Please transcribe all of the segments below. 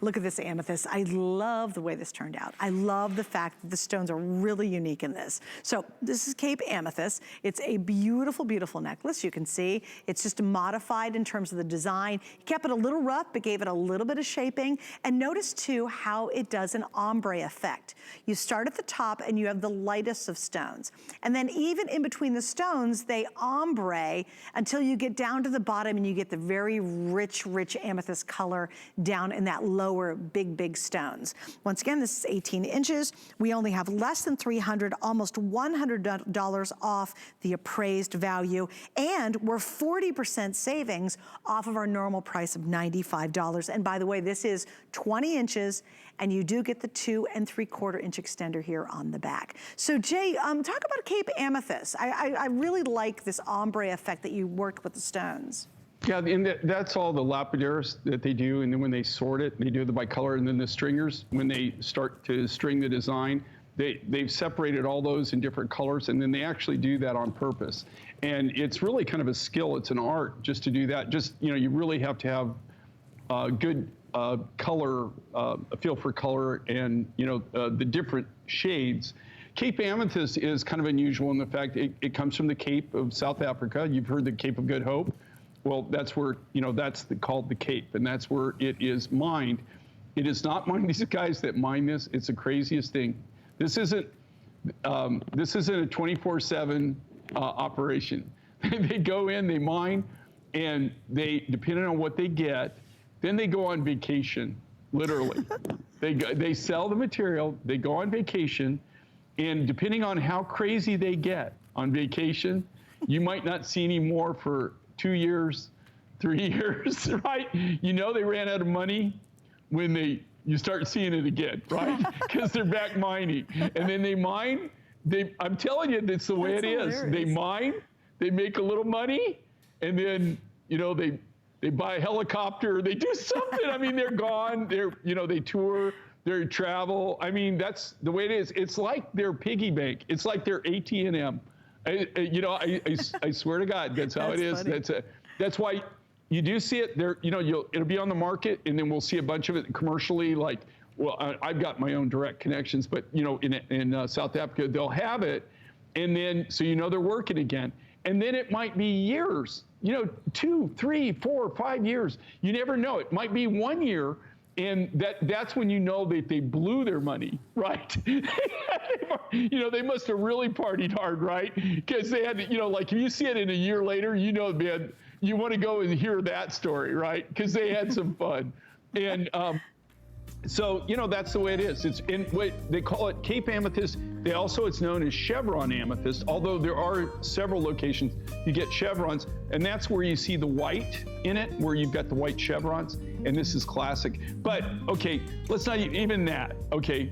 Look at this amethyst. I love the way this turned out. I love the fact that the stones are really unique in this. So this is Cape Amethyst. It's a beautiful, beautiful necklace. You can see it's just modified in terms of the design. He kept it a little rough, but gave it a little bit of shaping. And notice too how it does an ombre effect. You start at the top and you have the lightest of stones. And then even in between the stones, they ombre until you get down to the bottom and you get the very rich, rich amethyst color down in that lower big stones. Once again, this is 18 inches. We only have less than $300, almost $100 off the appraised value. And we're 40% savings off of our normal price of $95. And by the way, this is 20 inches and you do get the 2 3/4 inch extender here on the back. So Jay, talk about Cape Amethyst. I really like this ombre effect that you worked with the stones. Yeah, and that's all the lapidaires that they do, and then when they sort it, they do the bicolor, and then the stringers, when they start to string the design, they've separated all those in different colors, and then they actually do that on purpose. And it's really kind of a skill, it's an art just to do that. Just, you know, you really have to have good color, a feel for color, and, you know, the different shades. Cape Amethyst is kind of unusual in the fact it comes from the Cape of South Africa. You've heard the Cape of Good Hope. Well, that's where, you know, that's called the Cape, and that's where it is mined. It is not mined. These guys that mine this, it's the craziest thing. This isn't a 24/7 operation. They go in, they mine, and they, depending on what they get, then they go on vacation, literally. They sell the material, they go on vacation, and depending on how crazy they get on vacation, you might not see any more for 2 years, 3 years, right? You know they ran out of money when you start seeing it again, right? Because they're back mining. And then they mine, I'm telling you, that's the way it is. They mine, they make a little money, and then, you know, they buy a helicopter, they do something. I mean, they're gone, you know, they tour, they travel. I mean, that's the way it is. It's like their piggy bank. It's like their AT&M. You know, I swear to God, that's how it is. That's why you do see it there. You know, it'll be on the market, and then we'll see a bunch of it commercially. Like, well, I've got my own direct connections, but you know, in South Africa, they'll have it, and then so you know they're working again, and then it might be years. You know, 2, 3, 4, 5 years. You never know. It might be 1 year. And that's when you know that they blew their money, right? You know, they must have really partied hard, right? Because they had, you know, like if you see it in a year later, you know, man, you want to go and hear that story, right? Because they had some fun. And so, you know, that's the way it is. It's in what they call it Cape Amethyst. It's known as chevron amethyst, although there are several locations you get chevrons, and that's where you see the white in it, where you've got the white chevrons, and this is classic. But, okay, let's not even that, okay?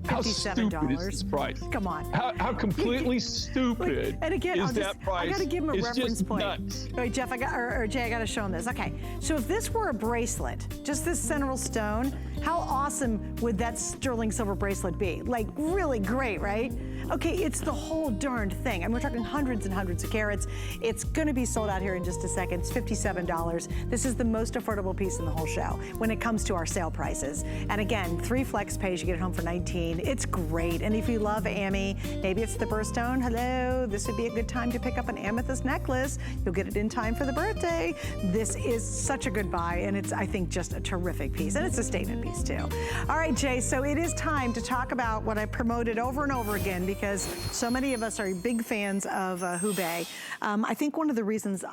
How stupid is this price? Come on. How completely stupid and again, is that price? I got to give him a reference point. Nuts. All right, Jeff, or Jay, I got to show him this. Okay, so if this were a bracelet, just this central stone, how awesome would that sterling silver bracelet be? Like, really great, right? Okay, it's the whole darned thing. And we're talking hundreds and hundreds of carats. It's going to be sold out here in just a second. It's $57. This is the most affordable piece in the whole show when it comes to our sale prices. And again, 3 flex pays, you get it home for $19. It's great. And if you love Amy, maybe it's the birthstone, hello, this would be a good time to pick up an amethyst necklace. You'll get it in time for the birthday. This is such a good buy, and it's, I think, just a terrific piece. And it's a statement piece, too. All right, Jay, so it is time to talk about what I promoted over and over again, because so many of us are big fans of Hubei. I think one of the reasons